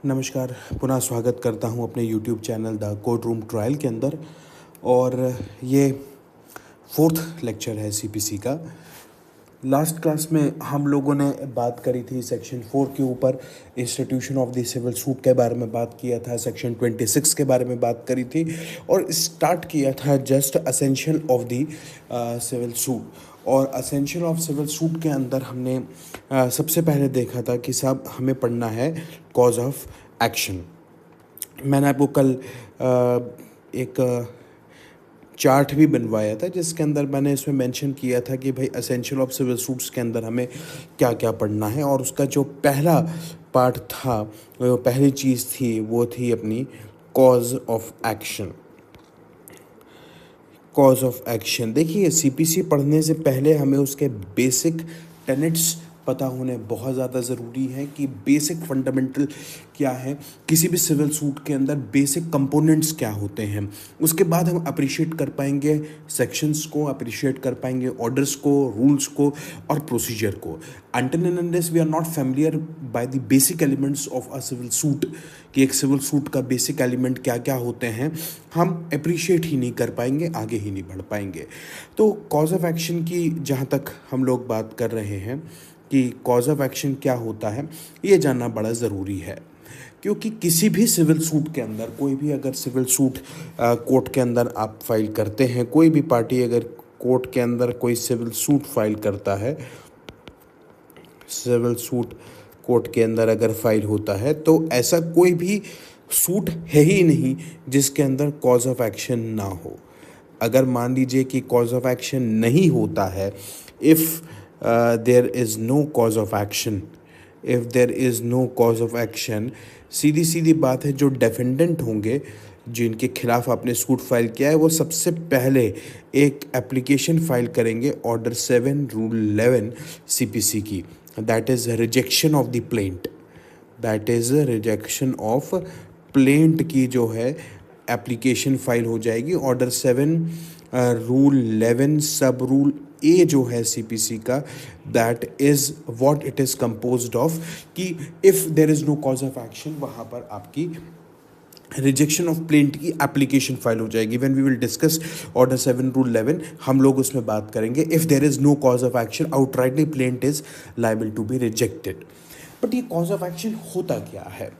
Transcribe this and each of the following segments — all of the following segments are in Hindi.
नमस्कार, पुनः स्वागत करता हूं अपने YouTube channel the court room trial के अंदर। और ये फोर्थ लेक्चर है सीपीसी का। लास्ट क्लास में हम लोगों ने बात करी थी सेक्शन 4 के ऊपर, institution of the civil suit के बारे में बात किया था, सेक्शन 26 के बारे में बात करी थी और स्टार्ट किया था just essential of the civil suit. और असेंशियल ऑफ सिविल सूट के अंदर हमने सबसे पहले देखा था कि साहब हमें पढ़ना है कॉज ऑफ एक्शन। मैंने आपको कल एक चार्ट भी बनवाया था जिसके अंदर मैंने इसमें मेंशन किया था कि भाई असेंशियल ऑफ सिविल सूट्स के अंदर हमें क्या क्या पढ़ना है। और उसका जो पहला पार्ट था, जो पहली चीज़ थी, वो थी अपनी cause of action. Cause of action, देखिए सीपीसी पढ़ने से पहले हमें उसके बेसिक टेनेट्स पता होने बहुत ज़्यादा ज़रूरी है कि बेसिक फंडामेंटल क्या है, किसी भी सिविल सूट के अंदर बेसिक कंपोनेंट्स क्या होते हैं। उसके बाद हम अप्रिशिएट कर पाएंगे सेक्शंस को, अप्रिशिएट कर पाएंगे ऑर्डर्स को, रूल्स को और प्रोसीजर को। Until and unless we are not familiar by the basic elements of a civil suit, कि एक सिविल सूट का बेसिक एलिमेंट क्या क्या होते हैं, हम अप्रिशिएट ही नहीं कर पाएंगे, आगे ही नहीं बढ़ पाएंगे। तो कॉज ऑफ एक्शन की जहाँ तक हम लोग बात कर रहे हैं कि कॉज ऑफ एक्शन क्या होता है, ये जानना बड़ा ज़रूरी है। क्योंकि किसी भी सिविल सूट के अंदर, कोई भी अगर सिविल सूट कोर्ट के अंदर आप फाइल करते हैं, कोई भी पार्टी अगर कोर्ट के अंदर कोई सिविल सूट फाइल करता है, सिविल सूट कोर्ट के अंदर अगर फाइल होता है, तो ऐसा कोई भी सूट है ही नहीं जिसके अंदर कॉज ऑफ एक्शन ना हो। अगर मान लीजिए कि कॉज ऑफ एक्शन नहीं होता है, if there is no cause of action, if there is no cause of action, सीधी सीधी बात है, जो डिफेंडेंट होंगे जिनके खिलाफ आपने सूट फाइल किया है, वो सबसे पहले एक एप्लीकेशन फाइल करेंगे ऑर्डर 7 रूल 11 सीपीसी की, that is rejection of the plaint. That is rejection of plaint की जो है एप्लीकेशन फाइल हो जाएगी। ऑर्डर 7 रूल 11 सब रूल ए जो है सीपीसी का, that is what it is composed of, कि if there is no cause of action, वहाँ पर आपकी रिजेक्शन ऑफ प्लेंट की एप्लीकेशन फाइल हो जाएगी। When we will discuss order 7 rule 11, हम लोग उसमें बात करेंगे if there is no cause of action, outrightly plaint is liable to be rejected. But ये कॉज ऑफ एक्शन होता क्या है?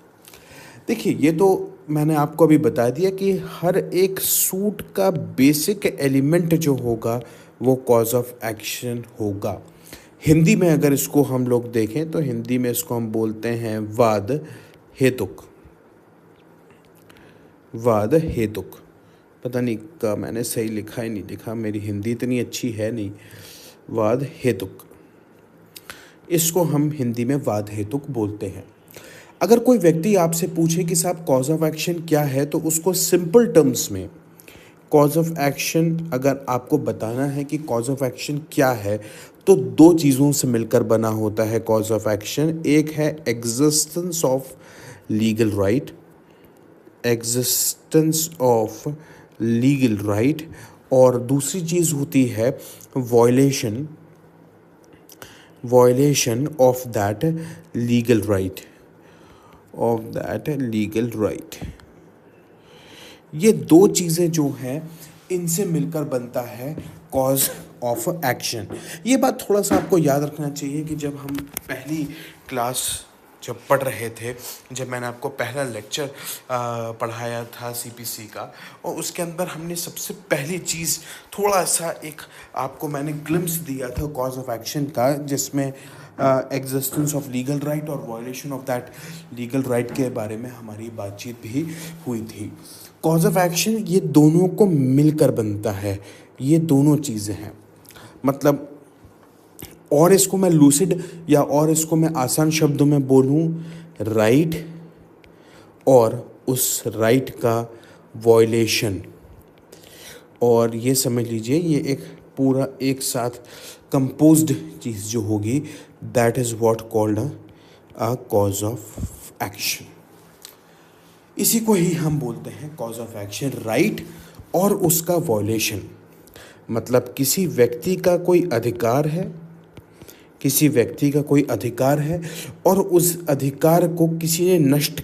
देखिए, ये तो मैंने आपको अभी बता दिया कि हर एक सूट का बेसिक एलिमेंट जो होगा वो कॉज ऑफ एक्शन होगा। हिंदी में अगर इसको हम लोग देखें तो हिंदी में इसको हम बोलते हैं वाद हेतुक। वाद हेतुक, पता नहीं का मैंने सही लिखा ही नहीं लिखा, मेरी हिंदी इतनी अच्छी है नहीं। वाद हेतुक, इसको हम हिंदी में वाद हेतुक बोलते हैं। अगर कोई व्यक्ति आपसे पूछे कि साहब कॉज ऑफ एक्शन क्या है, तो उसको सिंपल टर्म्स में कॉज ऑफ एक्शन अगर आपको बताना है कि कॉज ऑफ एक्शन क्या है, तो दो चीज़ों से मिलकर बना होता है कॉज ऑफ एक्शन। एक है existence of legal right, existence of legal right, और दूसरी चीज़ होती है violation, violation of that legal right, of that legal right. ये दो चीज़ें जो हैं, इनसे मिलकर बनता है कॉज ऑफ एक्शन। ये बात थोड़ा सा आपको याद रखना चाहिए कि जब हम पहली क्लास जब पढ़ रहे थे, जब मैंने आपको पहला लेक्चर पढ़ाया था सीपीसी का, और उसके अंदर हमने सबसे पहली चीज़ थोड़ा सा एक आपको मैंने ग्लिम्स दिया था कॉज ऑफ एक्शन का, जिसमें एग्जिस्टेंस ऑफ लीगल राइट और violation of that legal right के बारे में हमारी बातचीत भी हुई थी। कॉज ऑफ एक्शन ये दोनों को मिलकर बनता है, ये दोनों चीज़ें हैं। मतलब और इसको मैं लूसिड या और इसको मैं आसान शब्दों में बोलूँ, राइट और उस राइट का वॉयलेशन। और ये समझ लीजिए ये एक पूरा एक साथ कंपोज्ड चीज़ जो होगी, that is what called a cause of action. इसी को ही हम बोलते हैं कॉज ऑफ एक्शन, राइट और उसका वॉयलेशन। मतलब किसी व्यक्ति का कोई अधिकार है किसी व्यक्ति का कोई अधिकार है और उस अधिकार को किसी ने नष्ट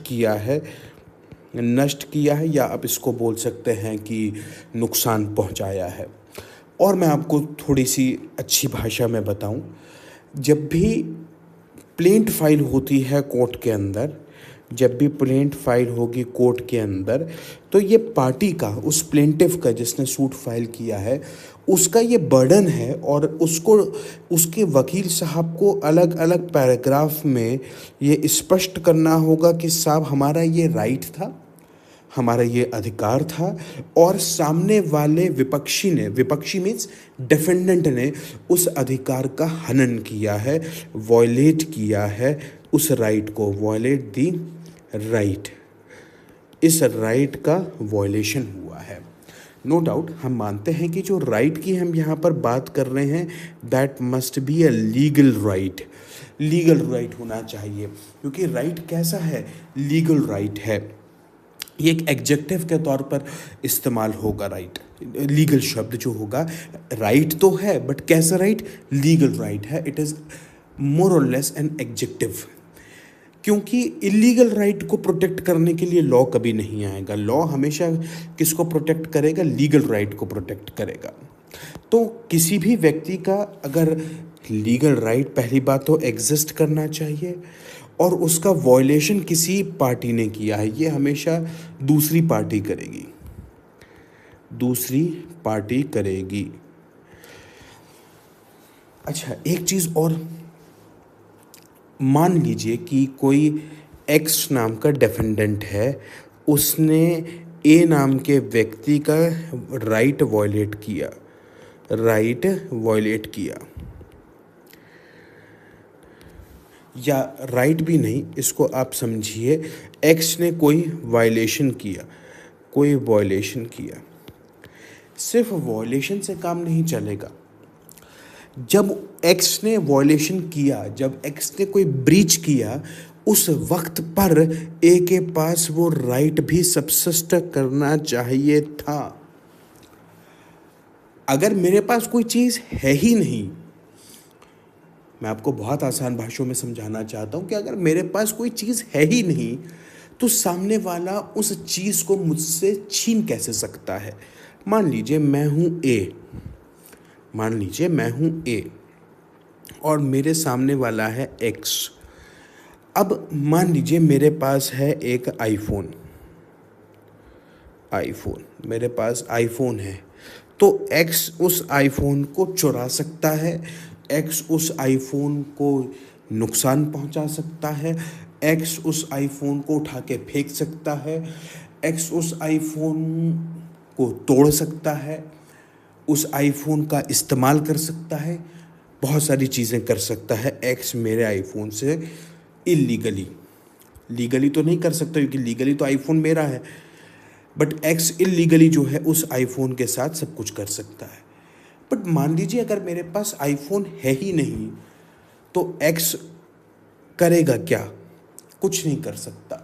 किया है या आप इसको बोल सकते हैं कि नुकसान पहुंचाया है। और मैं आपको थोड़ी सी अच्छी भाषा में बताऊं, जब भी प्लेंट फाइल होती है कोर्ट के अंदर, जब भी प्लेंट फाइल होगी कोर्ट के अंदर, तो ये पार्टी का, उस प्लेंटिफ का जिसने सूट फाइल किया है, उसका ये बर्डन है और उसको, उसके वकील साहब को अलग अलग पैराग्राफ में ये स्पष्ट करना होगा कि साहब हमारा ये राइट था, हमारा ये अधिकार था, और सामने वाले विपक्षी मीन्स डिफेंडेंट ने उस अधिकार का हनन किया है, वॉयलेट किया है उस राइट को, वॉयलेट दी राइट, इस राइट का वॉयलेशन हुआ है। नो डाउट हम मानते हैं कि जो राइट की हम यहाँ पर बात कर रहे हैं, that must be a legal right, legal right होना चाहिए, क्योंकि राइट कैसा है, लीगल राइट है। ये एक एडजेक्टिव के तौर पर इस्तेमाल होगा राइट, लीगल शब्द जो होगा, राइट तो है बट कैसा राइट, लीगल राइट है, इट इज़ मोर और लेस एन एडजेक्टिव। क्योंकि इलीगल राइट को प्रोटेक्ट करने के लिए लॉ कभी नहीं आएगा, लॉ हमेशा किसको प्रोटेक्ट करेगा, लीगल राइट को प्रोटेक्ट करेगा। तो किसी भी व्यक्ति का अगर लीगल राइट, पहली बात तो एग्जिस्ट करना चाहिए, और उसका वॉयलेशन किसी पार्टी ने किया है, ये हमेशा दूसरी पार्टी करेगी, दूसरी पार्टी करेगी। अच्छा, एक चीज़ और, मान लीजिए कि कोई एक्स नाम का डिफेंडेंट है, उसने ए नाम के व्यक्ति का राइट वॉयलेट किया, या राइट भी नहीं, इसको आप समझिए, एक्स ने कोई वायलेशन किया, सिर्फ वॉयलेशन से काम नहीं चलेगा। जब एक्स ने वॉयलेशन किया, जब एक्स ने कोई ब्रीच किया, उस वक्त पर ए के पास वो राइट भी सबसिस्ट करना चाहिए था। अगर मेरे पास कोई चीज़ है ही नहीं, मैं आपको बहुत आसान भाषाओं में समझाना चाहता हूँ कि अगर मेरे पास कोई चीज़ है ही नहीं, तो सामने वाला उस चीज़ को मुझसे छीन कैसे सकता है। मान लीजिए मैं हूँ ए और मेरे सामने वाला है एक्स। अब मान लीजिए मेरे पास है एक आईफोन, मेरे पास आईफोन है, तो एक्स उस आईफोन को चुरा सकता है, एक्स उस आईफोन को नुकसान पहुंचा सकता है, एक्स उस आईफोन को उठा के फेंक सकता है, एक्स उस आईफोन को तोड़ सकता है, उस आईफोन का इस्तेमाल कर सकता है, बहुत सारी चीज़ें कर सकता है एक्स मेरे आईफोन से लीगली तो नहीं कर सकता, क्योंकि लीगली तो आईफोन मेरा है, बट एक्स इलीगली जो है उस आईफोन के साथ सब कुछ कर सकता है। बट मान लीजिए अगर मेरे पास आईफोन है ही नहीं, तो एक्स करेगा क्या, कुछ नहीं कर सकता।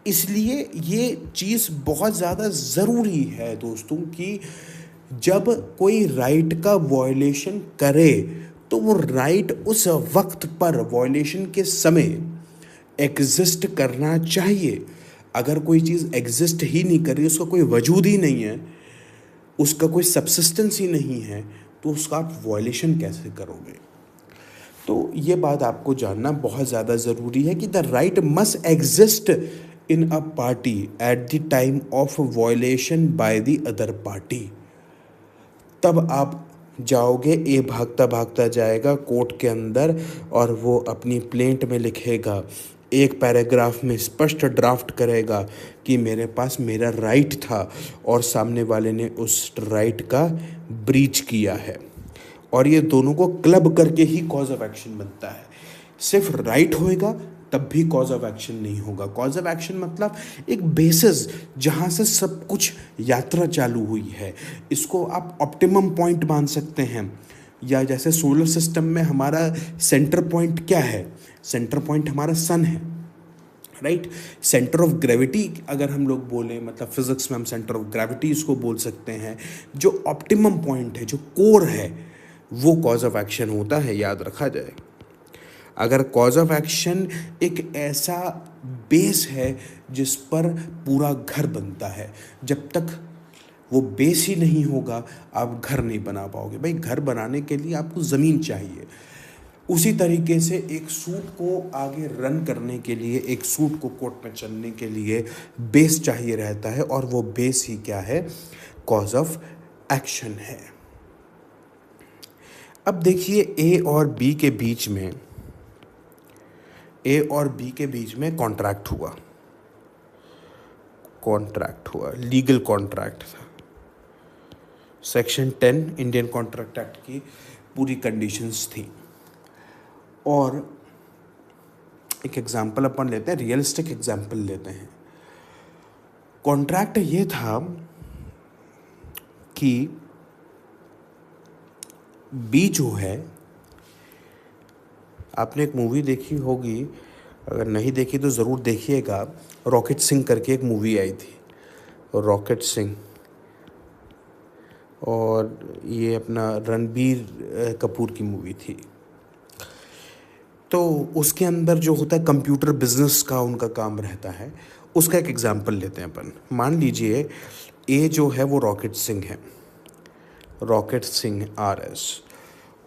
इसलिए ये चीज़ बहुत ज़्यादा ज़रूरी है दोस्तों कि जब कोई राइट का वॉयलेशन करे, तो वो राइट उस वक्त पर, वॉयलेशन के समय एग्जिस्ट करना चाहिए। अगर कोई चीज़ एग्जिस्ट ही नहीं कर रही, उसका कोई वजूद ही नहीं है, उसका कोई सबसिस्टेंस ही नहीं है, तो उसका आप वॉयलेशन कैसे करोगे। तो ये बात आपको जानना बहुत ज़्यादा ज़रूरी है कि the right must exist in a party at the time of violation by the other party. तब आप जाओगे, ए भागता भागता जाएगा कोर्ट के अंदर और वो अपनी प्लेंट में लिखेगा, एक पैराग्राफ में स्पष्ट ड्राफ्ट करेगा कि मेरे पास मेरा राइट था और सामने वाले ने उस राइट का ब्रीच किया है, और ये दोनों को क्लब करके ही कॉज ऑफ एक्शन बनता है। सिर्फ राइट होएगा तब भी कॉज ऑफ एक्शन नहीं होगा। कॉज ऑफ एक्शन मतलब एक बेसिस जहाँ से सब कुछ यात्रा चालू हुई है, इसको आप ऑप्टिमम पॉइंट मान सकते हैं। या जैसे सोलर सिस्टम में हमारा सेंटर पॉइंट क्या है, सेंटर पॉइंट हमारा सन है, राइट। सेंटर ऑफ ग्रेविटी अगर हम लोग बोलें, मतलब फिजिक्स में हम सेंटर ऑफ ग्रेविटी इसको बोल सकते हैं। जो ऑप्टिमम पॉइंट है, जो कोर है, वो कॉज ऑफ एक्शन होता है, याद रखा जाए। अगर कॉज ऑफ एक्शन एक ऐसा बेस है जिस पर पूरा घर बनता है, जब तक वो बेस ही नहीं होगा आप घर नहीं बना पाओगे। भाई घर बनाने के लिए आपको ज़मीन चाहिए। उसी तरीके से एक सूट को आगे रन करने के लिए, एक सूट को कोर्ट में चलने के लिए बेस चाहिए रहता है, और वो बेस ही क्या है? कॉज ऑफ एक्शन है। अब देखिए ए और बी के बीच में कॉन्ट्रैक्ट हुआ, लीगल कॉन्ट्रैक्ट था। सेक्शन 10 इंडियन कॉन्ट्रैक्ट एक्ट की पूरी कंडीशंस थी। और एक एग्जाम्पल अपन लेते हैं, रियलिस्टिक एग्जाम्पल लेते हैं। कॉन्ट्रैक्ट ये था कि बी जो है, आपने एक मूवी देखी होगी, अगर नहीं देखी तो ज़रूर देखिएगा, रॉकेट सिंह करके एक मूवी आई थी, रॉकेट सिंह, और ये अपना रणबीर कपूर की मूवी थी। तो उसके अंदर जो होता है कंप्यूटर बिजनेस का उनका काम रहता है, उसका एक एग्जांपल लेते हैं अपन। मान लीजिए ए जो है वो रॉकेट सिंह है, रॉकेट सिंह RS,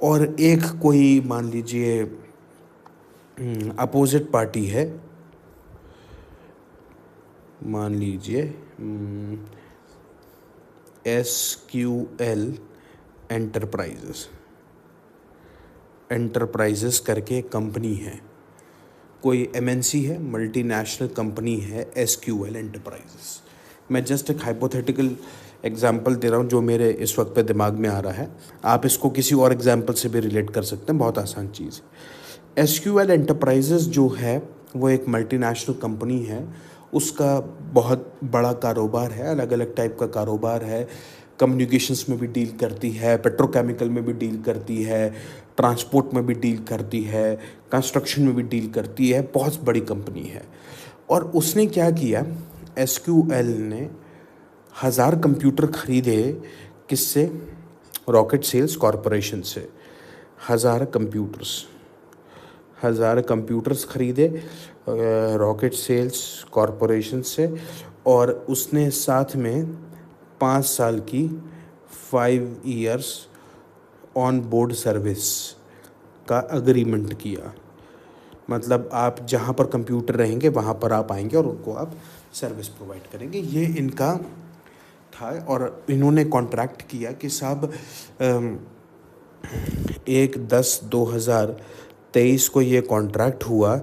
और एक कोई मान लीजिए अपोजिट पार्टी है, मान लीजिए SQL एंटरप्राइजेस करके एक कंपनी है, कोई MNC है, मल्टीनेशनल कंपनी है SQL एंटरप्राइजेस। मैं जस्ट एक हाइपोथेटिकल एग्जाम्पल दे रहा हूँ जो मेरे इस वक्त पे दिमाग में आ रहा है, आप इसको किसी और एग्जाम्पल से भी रिलेट कर सकते हैं, बहुत आसान चीज़। SQL एंटरप्राइजेस जो है वो एक मल्टीनेशनल कंपनी है, उसका बहुत बड़ा कारोबार है, अलग अलग टाइप का कारोबार है, कम्युनिकेशंस में भी डील करती है, पेट्रोकेमिकल में भी डील करती है, ट्रांसपोर्ट में भी डील करती है, कंस्ट्रक्शन में भी डील करती है, बहुत बड़ी कंपनी है। और उसने क्या किया, SQL ने 1000 कंप्यूटर खरीदे, किससे? रॉकेट सेल्स कॉरपोरेशन से। 1000 कंप्यूटर्स खरीदे रॉकेट सेल्स कॉरपोरेशन से, और उसने साथ में 5 साल की 5 इयर्स ऑन बोर्ड सर्विस का अग्रीमेंट किया। मतलब आप जहाँ पर कंप्यूटर रहेंगे वहाँ पर आप आएंगे और उनको आप सर्विस प्रोवाइड करेंगे, ये इनका था। और इन्होंने कॉन्ट्रैक्ट किया कि साहब 1/10/2023 को ये कॉन्ट्रैक्ट हुआ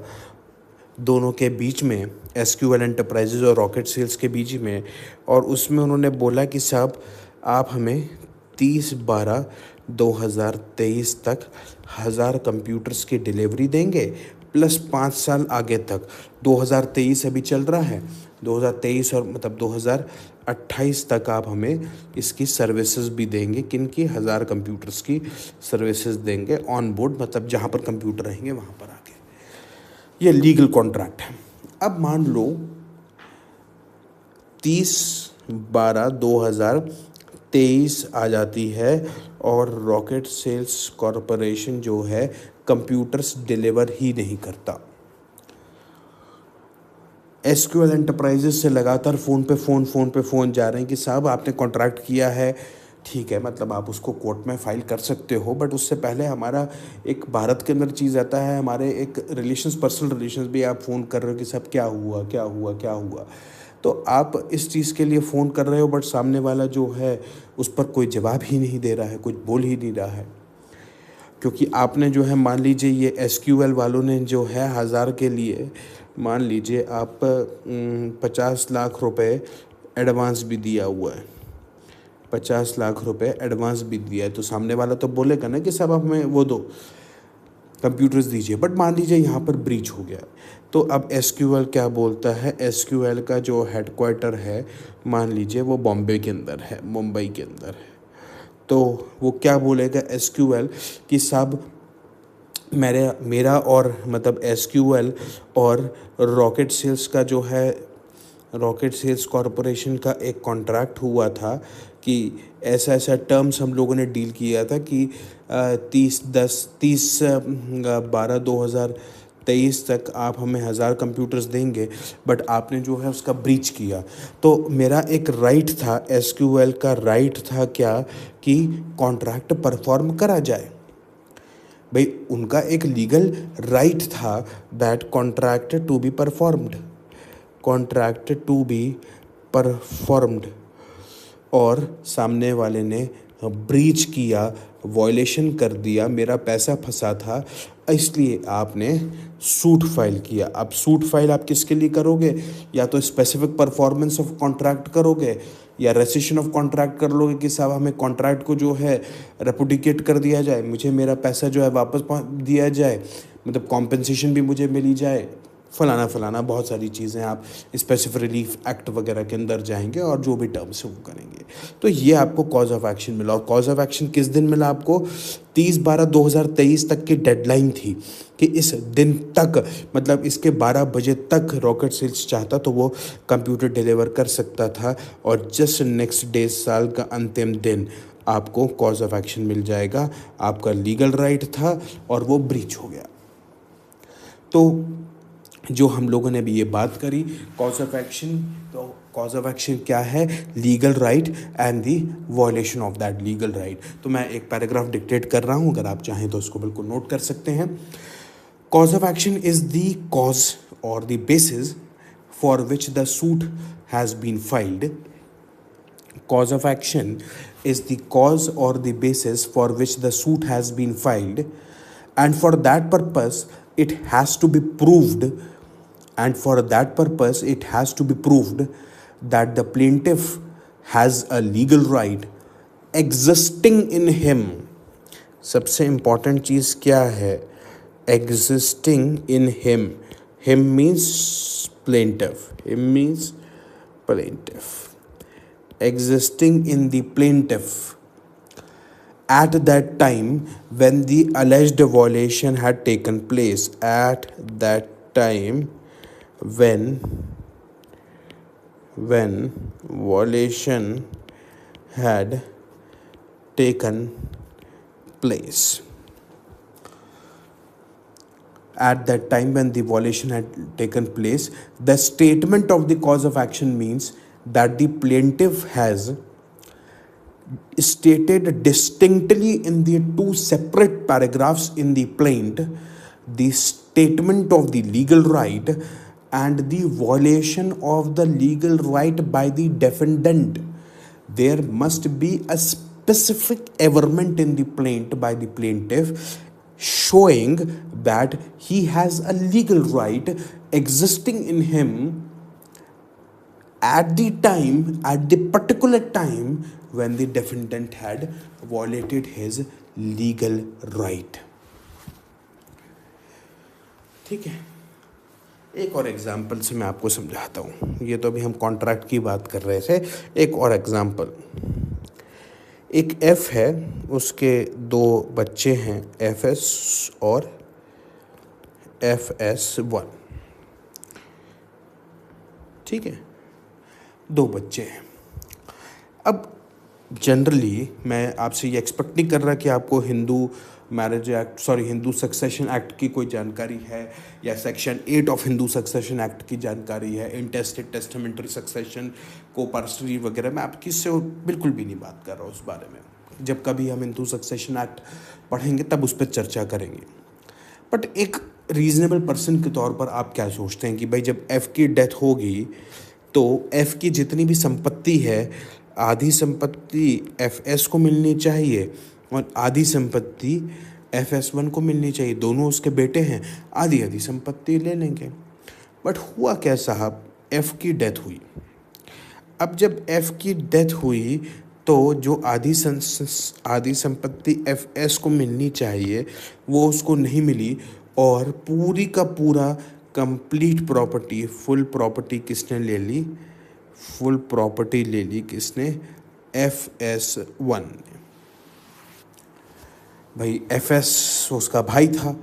दोनों के बीच में, SQL एंटरप्राइजेज और रॉकेट सेल्स के बीच में। और उसमें उन्होंने बोला कि साहब आप हमें 30/12/2023 तक 1000 कंप्यूटर्स की डिलीवरी देंगे, प्लस 5 साल आगे तक, 2023 अभी चल रहा है, 2023 और मतलब 2028 तक आप हमें इसकी सर्विसेज भी देंगे। किन की? 1000 कंप्यूटर्स की सर्विसेज देंगे ऑन बोर्ड, मतलब जहाँ पर कंप्यूटर रहेंगे वहाँ पर आके। ये लीगल कॉन्ट्रैक्ट है। अब मान लो 30/12/2023 आ जाती है और रॉकेट सेल्स कॉरपोरेशन जो है कंप्यूटर्स डिलीवर ही नहीं करता। SQL एंटरप्राइजेस से लगातार फ़ोन पे फ़ोन जा रहे हैं कि साहब आपने कॉन्ट्रैक्ट किया है, ठीक है, मतलब आप उसको कोर्ट में फाइल कर सकते हो, बट उससे पहले हमारा एक भारत के अंदर चीज़ आता है, हमारे एक रिलेशंस, पर्सनल रिलेशंस भी। आप फ़ोन कर रहे हो कि सब क्या हुआ, तो आप इस चीज़ के लिए फ़ोन कर रहे हो, बट सामने वाला जो है उस पर कोई जवाब ही नहीं दे रहा है, कुछ बोल ही नहीं रहा है, क्योंकि आपने जो है, मान लीजिए ये SQL वालों ने जो है 1000 के लिए, मान लीजिए आप 50 लाख रुपए एडवांस भी दिया हुआ है, 50 लाख रुपए एडवांस भी दिया है, तो सामने वाला तो बोलेगा ना कि सब हमें वो दो, कंप्यूटर्स दीजिए। बट मान लीजिए यहाँ पर ब्रीच हो गया, तो अब SQL क्या बोलता है? SQL का जो हेडक्वार्टर है, मान लीजिए वो बॉम्बे के अंदर है, मुंबई के अंदर है, तो वो क्या बोलेगा SQL कि साहब मेरा और मतलब SQL और रॉकेट सेल्स का जो है रॉकेट सेल्स कॉरपोरेशन का एक कॉन्ट्रैक्ट हुआ था कि ऐसा ऐसा टर्म्स हम लोगों ने डील किया था कि 30/12/2023 तक आप हमें 1000 कंप्यूटर्स देंगे, बट आपने जो है उसका ब्रीच किया। तो मेरा एक राइट था, एसक्यूएल का राइट था क्या, कि कॉन्ट्रैक्ट परफॉर्म करा जाए। भाई उनका एक लीगल राइट था that contract to be performed, contract to be performed, और सामने वाले ने ब्रीच किया, वॉयलेशन कर दिया, मेरा पैसा फंसा था, इसलिए आपने सूट फाइल किया। अब सूट फाइल आप किसके लिए करोगे, या तो स्पेसिफिक परफॉर्मेंस ऑफ कॉन्ट्रैक्ट करोगे या रेसिशन ऑफ कॉन्ट्रैक्ट कर लोगे कि साहब हमें कॉन्ट्रैक्ट को जो है रेपुडिकेट कर दिया जाए, मुझे मेरा पैसा जो है वापस दिया जाए, मतलब कॉम्पेंसेशन भी मुझे मिली जाए, फलाना फलाना बहुत सारी चीज़ें। आप स्पेसिफिक रिलीफ एक्ट वगैरह के अंदर जाएंगे और जो भी टर्म्स है वो करेंगे। तो ये आपको कॉज ऑफ एक्शन मिला, और कॉज ऑफ एक्शन किस दिन मिला आपको, 30/12/2023 तक की डेडलाइन थी कि इस दिन तक, मतलब इसके 12 बजे तक रॉकेट सेल्स चाहता तो वो कंप्यूटर डिलीवर कर सकता था, और जस्ट नेक्स्ट डे, साल का अंतिम दिन आपको कॉज ऑफ एक्शन मिल जाएगा। आपका लीगल राइट था और वो ब्रीच हो गया। तो जो हम लोगों ने भी ये बात करी कॉज ऑफ एक्शन, तो कॉज ऑफ एक्शन क्या है, legal right and the violation of that legal right. तो मैं एक पैराग्राफ डिक्टेट कर रहा हूँ, अगर आप चाहें तो उसको बिल्कुल नोट कर सकते हैं। Cause of action is the cause or the basis for which the suit has been filed. Cause of action is the cause or the basis for which the suit has been filed, and for that purpose it has to be proved, that the plaintiff has a legal right existing in him. सबसे important चीज़ क्या है, existing in him. Him means plaintiff. Existing in the plaintiff at that time when the alleged violation had taken place. At that time when violation had taken place. At that time when the violation had taken place, the statement of the cause of action means that the plaintiff has stated distinctly in the two separate paragraphs in the plaint the statement of the legal right and the violation of the legal right by the defendant. There must be a specific averment in the plaint by the plaintiff showing that he has a legal right existing in him at the particular time when the defendant had violated his legal right. ठीक है, एक और एग्जाम्पल से मैं आपको समझाता हूँ। ये तो अभी हम कॉन्ट्रैक्ट की बात कर रहे थे, एक और एग्जाम्पल। एक एफ है, उसके 2 बच्चे हैं, FS और FS1। ठीक है, 2 बच्चे हैं। अब जनरली मैं आपसे ये एक्सपेक्ट नहीं कर रहा कि आपको हिंदू सक्सेशन एक्ट की कोई जानकारी है, या section 8 of Hindu succession act की जानकारी है, इंटेस्टेड टेस्टामेंटरी सक्सेशन, कोपार्सरी वगैरह। मैं आपकी से बिल्कुल भी नहीं बात कर रहा हूँ उस बारे में। जब कभी हम हिंदू सक्सेशन एक्ट पढ़ेंगे तब उस पर चर्चा करेंगे। बट एक रीजनेबल पर्सन के तौर पर आप क्या सोचते हैं कि भाई जब एफ़ की डेथ होगी तो एफ़ की जितनी भी संपत्ति है, आधी संपत्ति FS को मिलनी चाहिए और आधी संपत्ति FS1 को मिलनी चाहिए। दोनों उसके बेटे हैं, आधी आधी संपत्ति ले लेंगे। बट हुआ क्या साहब, एफ़ की डेथ हुई। अब जब एफ़ की डेथ हुई तो जो आधी संपत्ति FS को मिलनी चाहिए वो उसको नहीं मिली, और पूरी का पूरा कंप्लीट प्रॉपर्टी, फुल प्रॉपर्टी किसने ले ली? फुल प्रॉपर्टी ले ली किसने? FS1 ने। भाई FS उसका भाई था,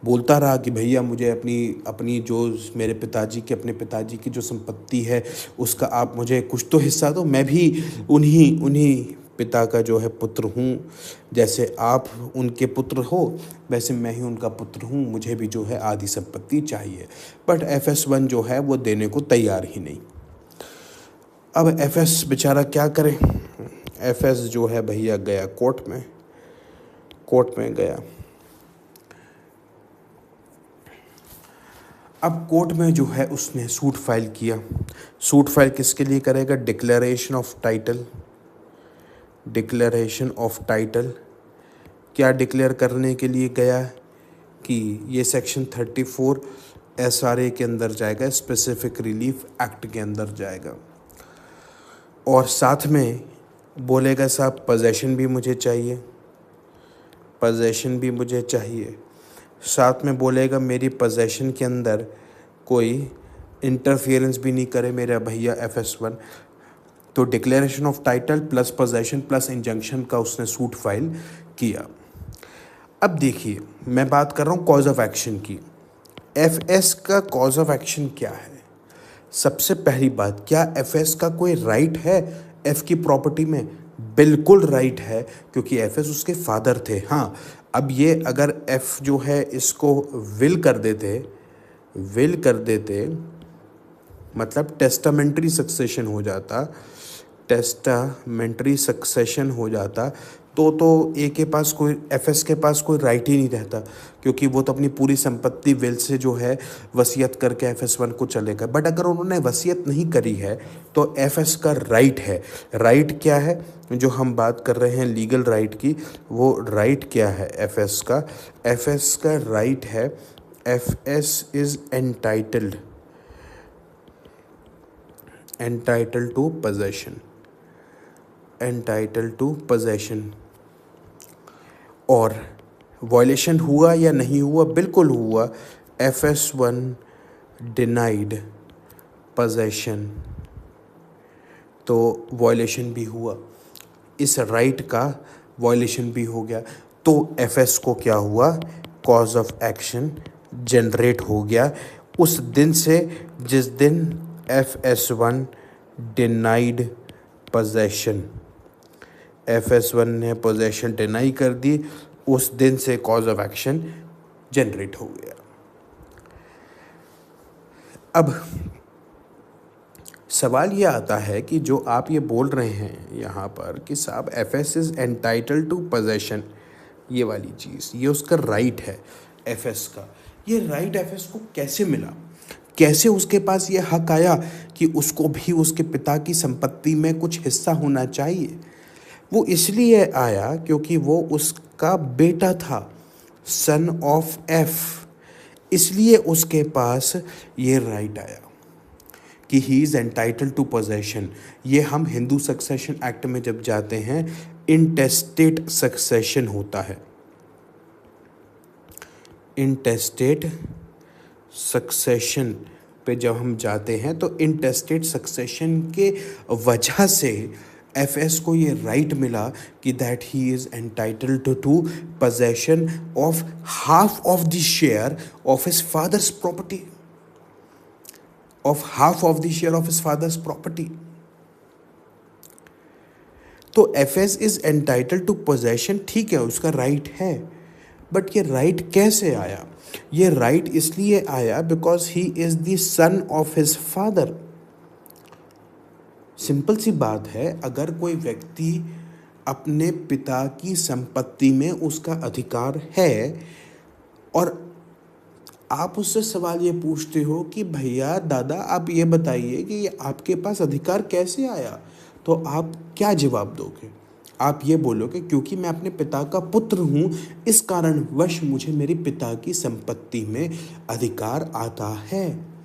बोलता रहा कि भैया मुझे अपनी अपनी जो मेरे पिताजी की अपने पिताजी की जो संपत्ति है उसका आप मुझे कुछ तो हिस्सा दो, मैं भी उन्हीं उन्हीं पिता का जो है पुत्र हूँ, जैसे आप उनके पुत्र हो वैसे मैं ही उनका पुत्र हूँ, मुझे भी जो है आधी संपत्ति चाहिए। बट FS1 जो है वो देने को तैयार ही नहीं। अब FS बेचारा क्या करे। FS जो है भैया गया कोर्ट में गया। अब कोर्ट में जो है उसने सूट फाइल किया। सूट फाइल किसके लिए करेगा? Declaration of title. क्या डिक्लेयर करने के लिए गया कि ये सेक्शन 34 SRA के अंदर जाएगा, स्पेसिफिक रिलीफ एक्ट के अंदर जाएगा। और साथ में बोलेगा साहब पोजेशन भी मुझे चाहिए। साथ में बोलेगा मेरी पोजेशन के अंदर कोई इंटरफियरेंस भी नहीं करे मेरा भैया FS1। तो declaration of title plus possession plus injunction का उसने सूट फाइल किया। अब देखिए मैं बात कर रहा हूँ कॉज ऑफ एक्शन की। FS का कॉज ऑफ एक्शन क्या है? सबसे पहली बात, क्या FS का कोई राइट है F की प्रॉपर्टी में? बिल्कुल राइट है, क्योंकि FS उसके फादर थे। हाँ, अब ये अगर F जो है इसको विल कर देते मतलब टेस्टामेंट्री सक्सेशन हो जाता तो ए के पास कोई FS के पास कोई राइट ही नहीं रहता, क्योंकि वो तो अपनी पूरी संपत्ति विल से जो है वसीयत करके FS1 को चलेगा। बट अगर उन्होंने वसीयत नहीं करी है तो FS का राइट है। राइट क्या है जो हम बात कर रहे हैं लीगल राइट की, वो राइट क्या है FS का? FS का राइट है FS is entitled to possession। और वॉयलेशन हुआ या नहीं हुआ? बिल्कुल हुआ। FS1 डिनाइड पोजेशन, तो वॉयलेशन भी हुआ, इस राइट का वॉयलेशन भी हो गया। तो FS को क्या हुआ? कॉज ऑफ एक्शन जनरेट हो गया उस दिन से जिस दिन FS1 डिनाइड पोजेशन, FS1 ने पोजेशन डिनाई कर दी, उस दिन से कॉज ऑफ एक्शन जनरेट हो गया। अब सवाल ये आता है कि जो आप ये बोल रहे हैं यहाँ पर कि साहब FS is entitled to possession, ये वाली चीज़, ये उसका राइट है FS का, ये राइट FS को कैसे मिला? कैसे उसके पास ये हक आया कि उसको भी उसके पिता की संपत्ति में कुछ हिस्सा होना चाहिए? वो इसलिए आया क्योंकि वो उसका बेटा था, सन ऑफ F, इसलिए उसके पास ये राइट आया कि he is entitled to possession. ये हम हिंदू सक्सेशन एक्ट में जब जाते हैं, इंटेस्टेट सक्सेशन होता है। इंटेस्टेट सक्सेशन पे जब हम जाते हैं तो इंटेस्टेट सक्सेशन के वजह से FS को ये राइट मिला कि that he is entitled to possession of half of the share of his father's property, तो FS is entitled to possession, ठीक है, उसका राइट है। बट ये राइट कैसे आया? ये राइट इसलिए आया because he is the son of his father. Simple सी बात है, अगर कोई व्यक्ति अपने पिता की संपत्ति में उसका अधिकार है और आप उससे सवाल ये पूछते हो कि भैया दादा आप ये बताइए कि ये आपके पास अधिकार कैसे आया, तो आप क्या जवाब दोगे? आप ये बोलोगे क्योंकि मैं अपने पिता का पुत्र हूँ, इस कारणवश मुझे मेरे पिता की संपत्ति में अधिकार आता है।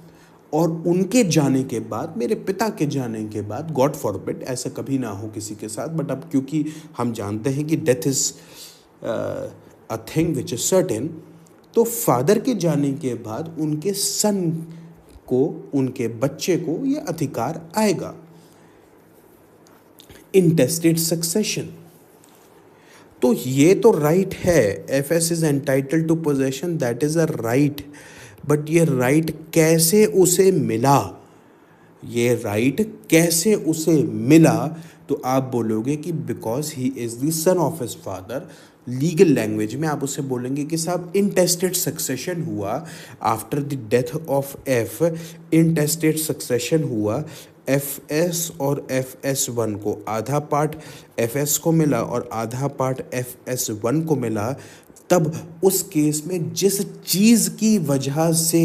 और उनके जाने के बाद, मेरे पिता के जाने के बाद, गॉड फॉरबिड ऐसा कभी ना हो किसी के साथ, बट अब क्योंकि हम जानते हैं कि death is a thing which is certain, तो फादर के जाने के बाद उनके सन को, उनके बच्चे को ये अधिकार आएगा। Intestate succession. तो ये तो राइट है, F S is entitled to possession, that is a right, but ये राइट कैसे उसे मिला, ये राइट कैसे उसे मिला, तो आप बोलोगे कि because he is the son of his father. Legal language में आप उसे बोलेंगे कि साहब इंटेस्टेड सक्सेशन हुआ after the death of F, intestate succession हुआ, एफ एस और एफ एस वन को आधा पार्ट एफ एस को मिला और आधा पार्ट एफ एस वन को मिला, तब उस केस में जिस चीज़ की वजह से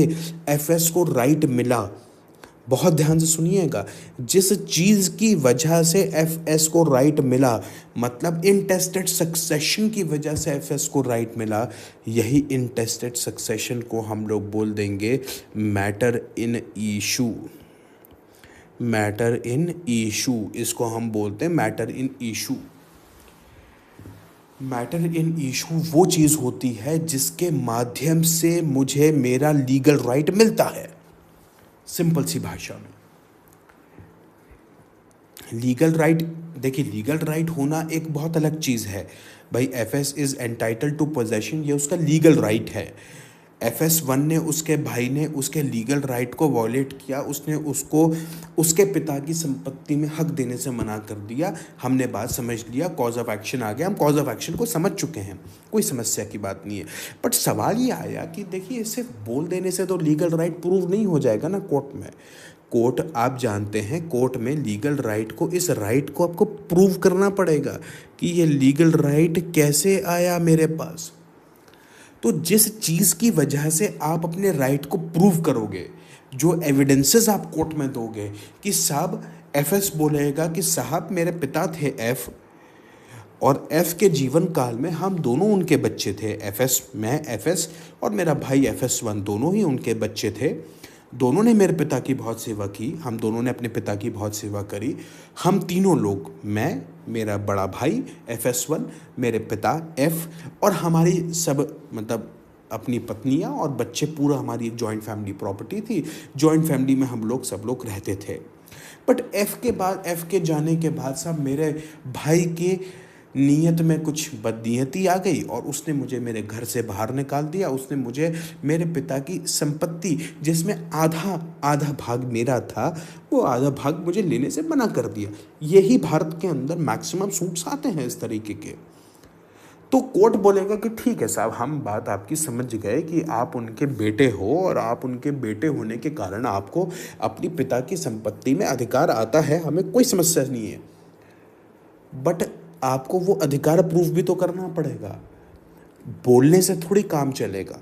एफ एस को राइट मिला, बहुत ध्यान से सुनिएगा, जिस चीज़ की वजह से एफ एस को राइट मिला, मतलब इंटेस्टेड सक्सेशन की वजह से एफ एस को राइट मिला, यही इंटेस्टेड सक्सेशन को हम लोग बोल देंगे matter in issue. Matter in issue, इसको हम बोलते हैं matter in issue. Matter in issue वो चीज़ होती है जिसके माध्यम से मुझे मेरा लीगल राइट मिलता है। सिंपल सी भाषा में लीगल राइट, देखिए लीगल राइट होना एक बहुत अलग चीज़ है भाई। F S is entitled to possession, ये उसका लीगल राइट है। एफ एस वन ने, उसके भाई ने उसके लीगल राइट को वॉलेट किया, उसने उसको उसके पिता की संपत्ति में हक देने से मना कर दिया। हमने बात समझ लिया, कॉज ऑफ एक्शन आ गया, हम कॉज ऑफ एक्शन को समझ चुके हैं, कोई समस्या की बात नहीं है। बट सवाल ये आया कि देखिए सिर्फ बोल देने से तो लीगल राइट प्रूव नहीं हो जाएगा ना कोर्ट में। कोर्ट, आप जानते हैं कोर्ट में लीगल राइट को, इस राइट को आपको प्रूव करना पड़ेगा कि ये लीगल राइट कैसे आया मेरे पास। तो जिस चीज़ की वजह से आप अपने राइट को प्रूव करोगे, जो एविडेंसेस आप कोर्ट में दोगे कि साहब एफ एस बोलेगा कि साहब मेरे पिता थे एफ, और एफ के जीवन काल में हम दोनों उनके बच्चे थे, एफ एस, मैं एफ एस और मेरा भाई एफ एस वन, दोनों ही उनके बच्चे थे। दोनों ने मेरे पिता की बहुत सेवा की, हम दोनों ने अपने पिता की बहुत सेवा करी। हम तीनों लोग, मैं, मेरा बड़ा भाई एफ एस वन, मेरे पिता एफ, और हमारी सब मतलब अपनी पत्नियां और बच्चे, पूरा हमारी एक जॉइंट फैमिली प्रॉपर्टी थी। जॉइंट फैमिली में हम लोग सब लोग रहते थे। बट एफ के बाद, एफ के जाने के बाद साहब मेरे भाई के नीयत में कुछ बदनीयती आ गई और उसने मुझे मेरे घर से बाहर निकाल दिया। उसने मुझे मेरे पिता की संपत्ति, जिसमें आधा भाग मेरा था, वो आधा भाग मुझे लेने से मना कर दिया। यही भारत के अंदर मैक्सिमम सूट्स आते हैं इस तरीके के। तो कोर्ट बोलेगा कि ठीक है साहब, हम बात आपकी समझ गए कि आप उनके बेटे हो और आप उनके बेटे होने के कारण आपको अपनी पिता की संपत्ति में अधिकार आता है, हमें कोई समस्या नहीं है। बट आपको वो अधिकार प्रूफ भी तो करना पड़ेगा, बोलने से थोड़ी काम चलेगा।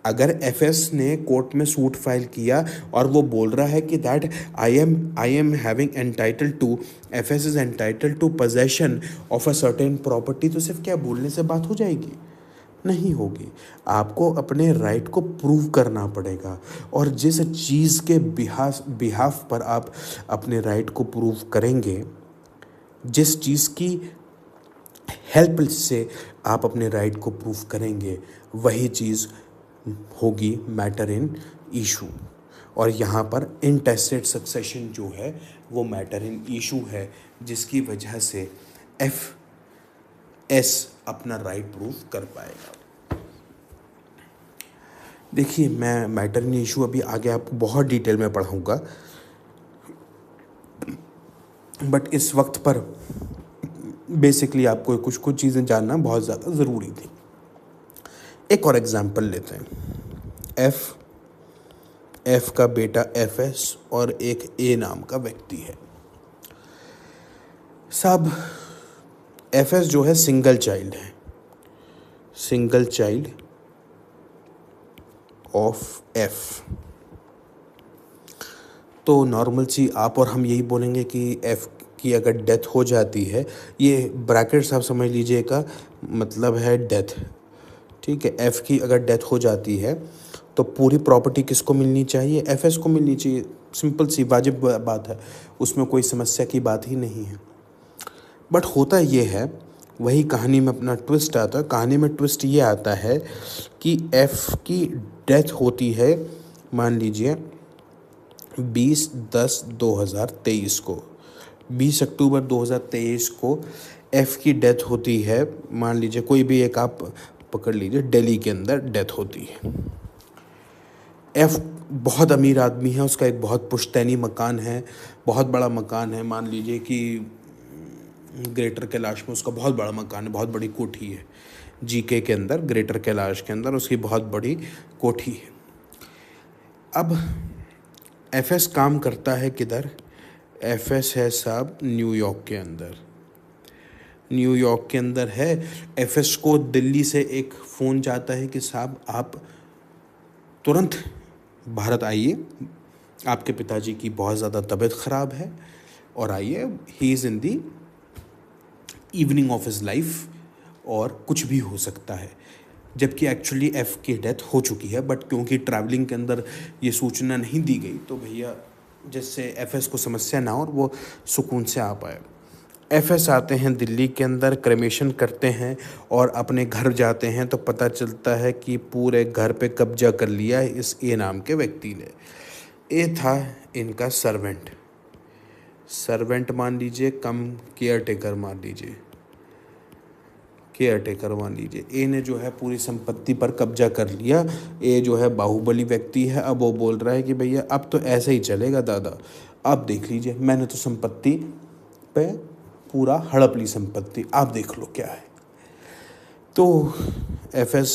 अगर एफएस ने कोर्ट में सूट फाइल किया और वो बोल रहा है कि that I am having entitled to, FS is entitled to possession of a certain property, तो सिर्फ क्या बोलने से बात हो जाएगी? नहीं होगी। आपको अपने राइट को प्रूव करना पड़ेगा, और जिस चीज़ के बिहाफ पर आप अपने राइट को प्रूव करेंगे, जिस चीज़ की हेल्प से आप अपने राइट को प्रूव करेंगे, वही चीज़ होगी मैटर इन इशू। और यहाँ पर इंटेस्टेड सक्सेशन जो है वो मैटर इन इशू है, जिसकी वजह से एफ एस अपना राइट प्रूव कर पाएगा। देखिए, मैं मैटर इन इशू अभी आगे आपको बहुत डिटेल में पढ़ाऊँगा, बट इस वक्त पर बेसिकली आपको कुछ चीज़ें जानना बहुत ज़्यादा ज़रूरी थी। एक और एग्जांपल लेते हैं। एफ का बेटा एफ एस और एक ए नाम का व्यक्ति है। साहब एफ एस जो है सिंगल चाइल्ड है, सिंगल चाइल्ड ऑफ एफ। तो नॉर्मल सी आप और हम यही बोलेंगे कि एफ की अगर डेथ हो जाती है, ये ब्रैकेट्स आप समझ लीजिएगा, मतलब है डेथ, ठीक है। एफ की अगर डेथ हो जाती है तो पूरी प्रॉपर्टी किसको मिलनी चाहिए? एफ एस को मिलनी चाहिए। सिंपल सी वाजिब बात है, उसमें कोई समस्या की बात ही नहीं है। बट होता ये है, वही कहानी में अपना ट्विस्ट आता है। कहानी में ट्विस्ट ये आता है कि एफ की डेथ होती है, मान लीजिए 20/10/2023 को, 20 अक्टूबर 2023 को एफ़ की डेथ होती है, मान लीजिए कोई भी एक आप पकड़ लीजिए, दिल्ली के अंदर डेथ होती है। एफ़ बहुत अमीर आदमी है, उसका एक बहुत पुश्तैनी मकान है, बहुत बड़ा मकान है। मान लीजिए कि ग्रेटर कैलाश में उसका बहुत बड़ा मकान है, बहुत बड़ी कोठी है। जीके के अंदर, ग्रेटर कैलाश के अंदर उसकी बहुत बड़ी कोठी है। अब एफएस काम करता है किधर? एफएस है साहब न्यूयॉर्क के अंदर। न्यूयॉर्क के अंदर है। एफएस को दिल्ली से एक फ़ोन जाता है कि साहब आप तुरंत भारत आइए, आपके पिताजी की बहुत ज़्यादा तबीयत ख़राब है और आइए, he is in the evening of his life और कुछ भी हो सकता है। जबकि एक्चुअली एफ़ की डेथ हो चुकी है, बट क्योंकि ट्रैवलिंग के अंदर ये सूचना नहीं दी गई तो भैया जिससे एफएस को समस्या ना हो और वो सुकून से आ पाए। एफएस आते हैं दिल्ली के अंदर, क्रेमेशन करते हैं और अपने घर जाते हैं तो पता चलता है कि पूरे घर पे कब्जा कर लिया है इस ए नाम के व्यक्ति ने। ए था इनका सर्वेंट मान लीजिए, कम केयर टेकर मान लीजिए, मान लीजिए। ए ने जो है पूरी संपत्ति पर कब्जा कर लिया। ए जो है बाहुबली व्यक्ति है। अब वो बोल रहा है कि भैया अब तो ऐसे ही चलेगा दादा, अब देख लीजिए, मैंने तो संपत्ति पे पूरा हड़प ली संपत्ति, आप देख लो क्या है। तो एफएस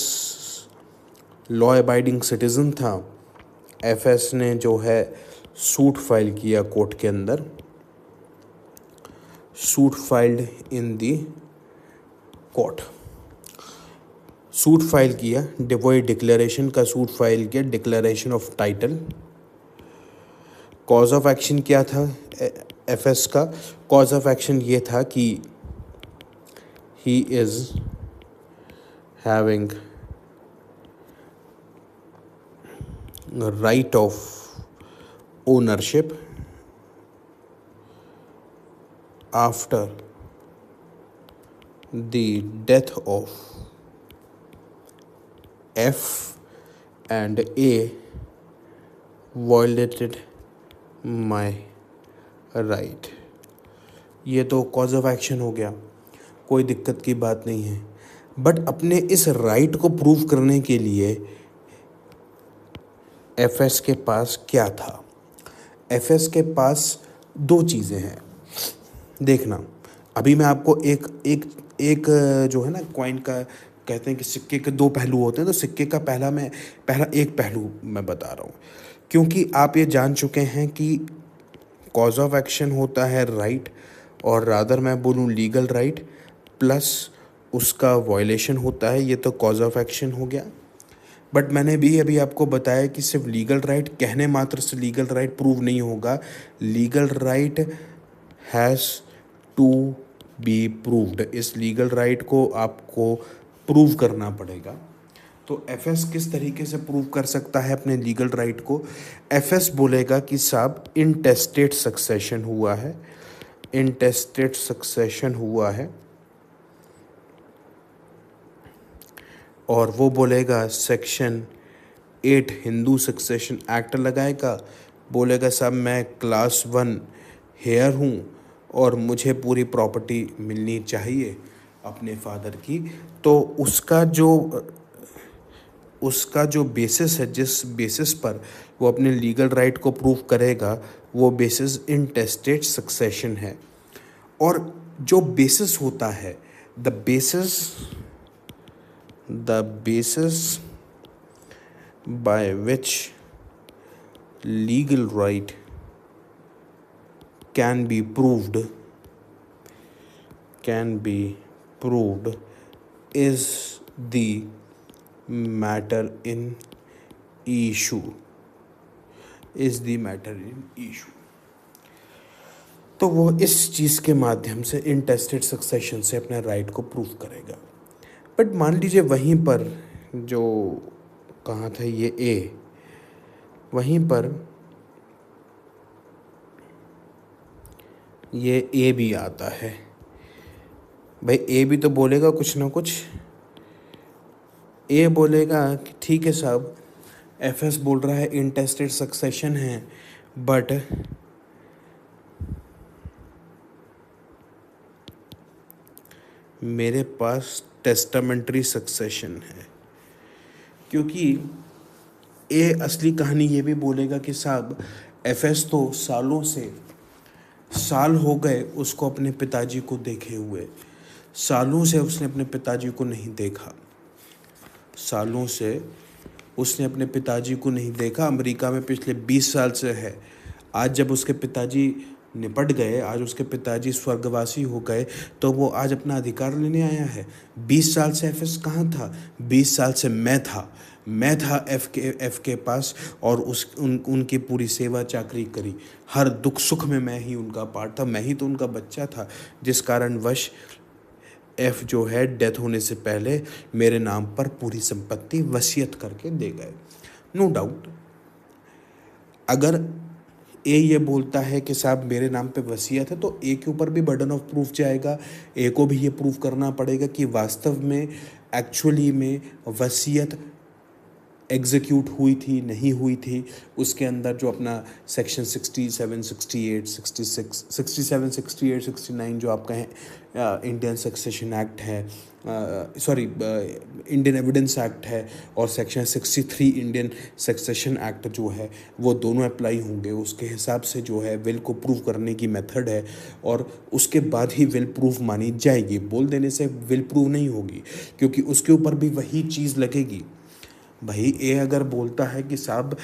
लॉ अबाइडिंग सिटीज़न था। एफएस ने जो है सूट फाइल किया कोर्ट के अंदर, suit filed in the court, suit file किया, वही डिक्लेरेशन का सूट फाइल किया, declaration of title. Cause of action क्या था एफएस का? कॉज ऑफ एक्शन ये था कि he is having right of ownership after the death of F and A violated my right। ये तो कॉज ऑफ एक्शन हो गया, कोई दिक्कत की बात नहीं है। बट अपने इस राइट को प्रूव करने के लिए एफएस के पास क्या था? एफएस के पास दो चीज़ें हैं। देखना, अभी मैं आपको एक जो है ना कॉइन का, कहते हैं कि सिक्के के दो पहलू होते हैं, तो सिक्के का पहला एक पहलू मैं बता रहा हूँ। क्योंकि आप ये जान चुके हैं कि कॉज ऑफ एक्शन होता है राइट, और रादर मैं बोलूँ लीगल राइट, प्लस उसका वायलेशन होता है, ये तो कॉज ऑफ एक्शन हो गया। बट मैंने भी अभी आपको बताया कि सिर्फ लीगल राइट कहने मात्र से लीगल राइट प्रूव नहीं होगा। Legal right has to be proved. इस लीगल राइट को आपको प्रूव करना पड़ेगा। तो एफएस किस तरीके से प्रूव कर सकता है अपने लीगल राइट को? एफएस बोलेगा कि साहब इंटेस्टेट सक्सेशन हुआ है, इंटेस्टेट सक्सेशन हुआ है, और वो बोलेगा सेक्शन 8 हिंदू सक्सेशन एक्ट लगाएगा। बोलेगा साहब मैं क्लास 1 हेयर हूँ और मुझे पूरी प्रॉपर्टी मिलनी चाहिए अपने फादर की। तो उसका जो बेसिस है, जिस बेसिस पर वो अपने लीगल राइट को प्रूव करेगा, वो बेसिस इंटेस्टेट सक्सेशन है। और जो बेसिस होता है, the basis by which legal right can be proved is the matter in issue, तो वो इस चीज़ के माध्यम से इंटेस्टेड सक्सेशन से अपने राइट को प्रूव करेगा। बट मान लीजिए वहीं पर जो कहाँ था ये ए, वहीं पर ये ए भी आता है। भाई ए भी तो बोलेगा कुछ ना कुछ। ए बोलेगा कि ठीक है साहब, एफएस बोल रहा है इंटेस्टेड सक्सेशन है, बट मेरे पास टेस्टामेंट्री सक्सेशन है, क्योंकि ये असली कहानी ये भी बोलेगा कि साहब एफएस तो साल हो गए उसको अपने पिताजी को देखे हुए, सालों से उसने अपने पिताजी को नहीं देखा, सालों से उसने अपने पिताजी को नहीं देखा। अमेरिका में पिछले 20 साल से है। आज जब उसके पिताजी निपट गए, आज उसके पिताजी स्वर्गवासी हो गए, तो वो आज अपना अधिकार लेने आया है। 20 साल से एफएस कहाँ था? 20 साल से मैं था एफ के पास, और उनकी पूरी सेवा चाकरी करी। हर दुख सुख में मैं ही उनका पार्ट था, मैं ही तो उनका बच्चा था, जिस कारणवश एफ जो है डेथ होने से पहले मेरे नाम पर पूरी संपत्ति वसीयत करके दे गए। नो डाउट, अगर ये बोलता है कि साहब मेरे नाम पे वसीयत है, तो ए के ऊपर भी बर्डन ऑफ प्रूफ जाएगा। ए को भी ये प्रूफ करना पड़ेगा कि वास्तव में एक्चुअली में वसीयत एग्जीक्यूट हुई थी नहीं हुई थी। उसके अंदर जो अपना सेक्शन 67, 68, 66, 67, 68, 69 जो आपका है इंडियन सक्सेशन एक्ट है, इंडियन एविडेंस एक्ट है, और सेक्शन 63 इंडियन सक्सेशन एक्ट जो है, वो दोनों अप्लाई होंगे। उसके हिसाब से जो है विल को प्रूव करने की मेथड है, और उसके बाद ही विल प्रूफ मानी जाएगी। बोल देने से विल प्रूव नहीं होगी, क्योंकि उसके ऊपर भी वही चीज़ लगेगी। भाई ए अगर बोलता है कि साहब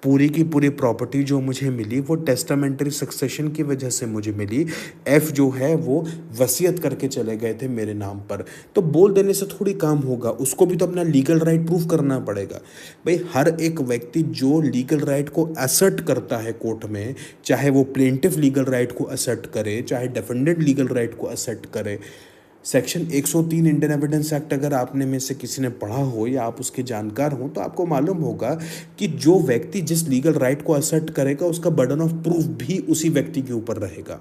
पूरी की पूरी प्रॉपर्टी जो मुझे मिली वो टेस्टामेंटरी सक्सेशन की वजह से मुझे मिली, एफ जो है वो वसीयत करके चले गए थे मेरे नाम पर, तो बोल देने से थोड़ी काम होगा। उसको भी तो अपना लीगल राइट प्रूव करना पड़ेगा। भाई हर एक व्यक्ति जो लीगल राइट को असर्ट करता है कोर्ट में, चाहे वो प्लेंटिफ लीगल राइट को असर्ट करे, चाहे डिफेंडेंट लीगल राइट को असर्ट करे, सेक्शन 103 इंडियन एविडेंस एक्ट अगर आपने में से किसी ने पढ़ा हो या आप उसके जानकार हो, तो आपको मालूम होगा कि जो व्यक्ति जिस लीगल राइट को असर्ट करेगा उसका बर्डन ऑफ प्रूफ भी उसी व्यक्ति के ऊपर रहेगा।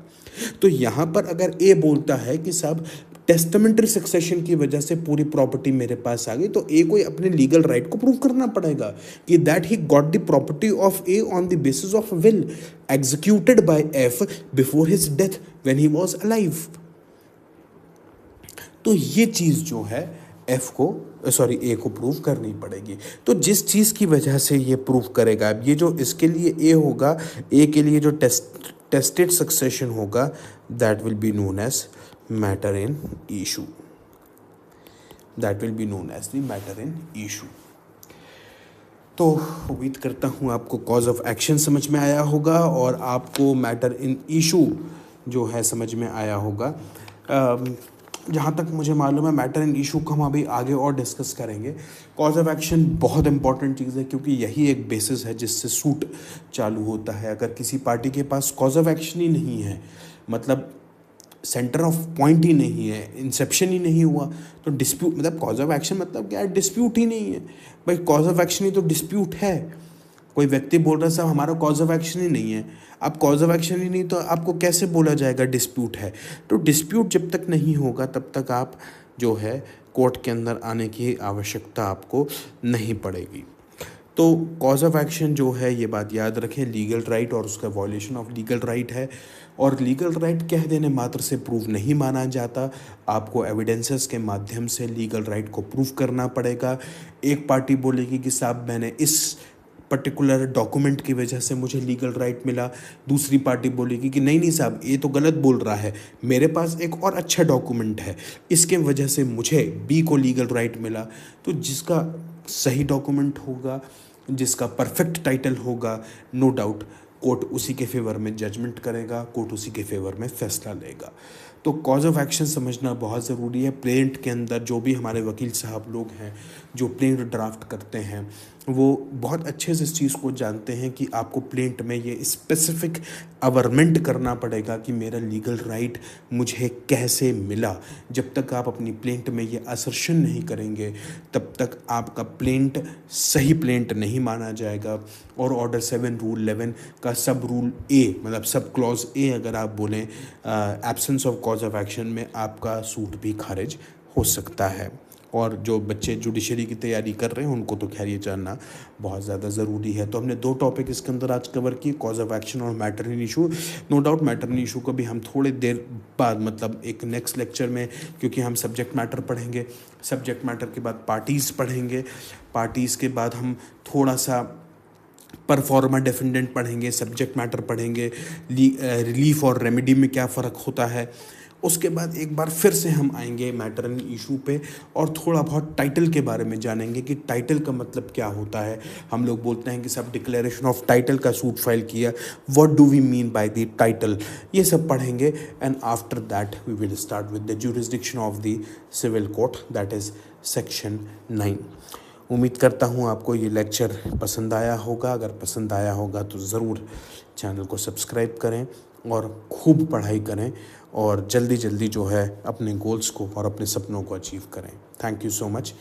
तो यहाँ पर अगर ए बोलता है कि साहब टेस्टामेंटरी सक्सेशन की वजह से पूरी प्रॉपर्टी मेरे पास आ गई, तो ए को अपने लीगल राइट को प्रूव करना पड़ेगा कि that he got the property of A on the basis of will executed by F before his death when he was alive. तो ये चीज़ जो है ए को प्रूव करनी पड़ेगी। तो जिस चीज़ की वजह से ये प्रूव करेगा, अब ये जो इसके लिए ए होगा, ए के लिए जो टेस्टेड सक्सेशन होगा, that will be known as matter in issue, that will be known as the matter in issue. तो उम्मीद करता हूँ आपको कॉज ऑफ एक्शन समझ में आया होगा और आपको मैटर इन इशू जो है समझ में आया होगा। जहाँ तक मुझे मालूम है मैटर एंड इशू को हम अभी आगे और डिस्कस करेंगे। कॉज ऑफ एक्शन बहुत इंपॉर्टेंट चीज़ है, क्योंकि यही एक बेसिस है जिससे सूट चालू होता है। अगर किसी पार्टी के पास कॉज ऑफ एक्शन ही नहीं है, मतलब सेंटर ऑफ पॉइंट ही नहीं है, इंसेप्शन ही नहीं हुआ, तो डिस्प्यूट मतलब कॉज ऑफ एक्शन मतलब क्या है? डिस्प्यूट ही नहीं है। भाई कॉज ऑफ एक्शन ही तो डिस्प्यूट है। कोई व्यक्ति बोल रहा है साहब हमारा कॉज ऑफ एक्शन ही नहीं है, अब कॉज ऑफ एक्शन ही नहीं तो आपको कैसे बोला जाएगा डिस्प्यूट है? तो डिस्प्यूट जब तक नहीं होगा तब तक आप जो है कोर्ट के अंदर आने की आवश्यकता आपको नहीं पड़ेगी। तो कॉज ऑफ एक्शन जो है, ये बात याद रखें, लीगल राइट और उसका वॉयलेशन ऑफ लीगल राइट है, और लीगल राइट कह देने मात्र से प्रूव नहीं माना जाता। आपको एविडेंसेस के माध्यम से लीगल राइट को प्रूव करना पड़ेगा। एक पार्टी बोलेगी कि साहब मैंने इस पर्टिकुलर डॉक्यूमेंट की वजह से मुझे लीगल राइट मिला, दूसरी पार्टी बोलेगी कि नहीं साहब ये तो गलत बोल रहा है, मेरे पास एक और अच्छा डॉक्यूमेंट है, इसके वजह से मुझे बी को लीगल राइट मिला। तो जिसका सही डॉक्यूमेंट होगा, जिसका परफेक्ट टाइटल होगा, नो डाउट कोर्ट उसी के फेवर में जजमेंट करेगा, कोर्ट उसी के फेवर में फैसला लेगा। तो कॉज ऑफ एक्शन समझना बहुत ज़रूरी है। प्लेंट के अंदर जो भी हमारे वकील साहब लोग हैं जो प्लेंट ड्राफ्ट करते हैं, वो बहुत अच्छे से इस चीज़ को जानते हैं कि आपको प्लेंट में ये स्पेसिफिक अवरमेंट करना पड़ेगा कि मेरा लीगल राइट मुझे कैसे मिला। जब तक आप अपनी प्लेंट में ये असर्शन नहीं करेंगे तब तक आपका प्लेंट सही प्लेंट नहीं माना जाएगा। और ऑर्डर 7 रूल 11 का सब रूल ए, मतलब सब क्लॉज ए अगर आप बोलें, absence of cause of action में आपका सूट भी खारिज हो सकता है। और जो बच्चे जुडिशरी की तैयारी कर रहे हैं उनको तो खैर ये जानना बहुत ज़्यादा ज़रूरी है। तो हमने 2 टॉपिक इसके अंदर आज कवर किए, कॉज ऑफ एक्शन और matter in issue. No doubt matter in issue को भी हम थोड़ी देर बाद, मतलब एक नेक्स्ट लेक्चर में, क्योंकि हम सब्जेक्ट मैटर पढ़ेंगे, सब्जेक्ट मैटर के बाद पार्टीज़ पढ़ेंगे, पार्टीज़ के बाद हम थोड़ा सा परफॉर्मा डिफेंडेंट पढ़ेंगे, सब्जेक्ट मैटर पढ़ेंगे, रिलीफ और रेमेडी में क्या फ़र्क होता है। उसके बाद एक बार फिर से हम आएंगे मैटर इन इशू पे और थोड़ा बहुत टाइटल के बारे में जानेंगे कि टाइटल का मतलब क्या होता है। हम लोग बोलते हैं कि सब डिक्लेरेशन ऑफ टाइटल का सूट फाइल किया, what do we mean by the title, ये सब पढ़ेंगे। And after that we will start with the jurisdiction of the civil court, that is section 9। उम्मीद करता हूँ आपको ये लेक्चर पसंद आया होगा। अगर पसंद आया होगा तो ज़रूर चैनल को सब्सक्राइब करें और खूब पढ़ाई करें और जल्दी जल्दी जो है अपने गोल्स को और अपने सपनों को अचीव करें। Thank you so much.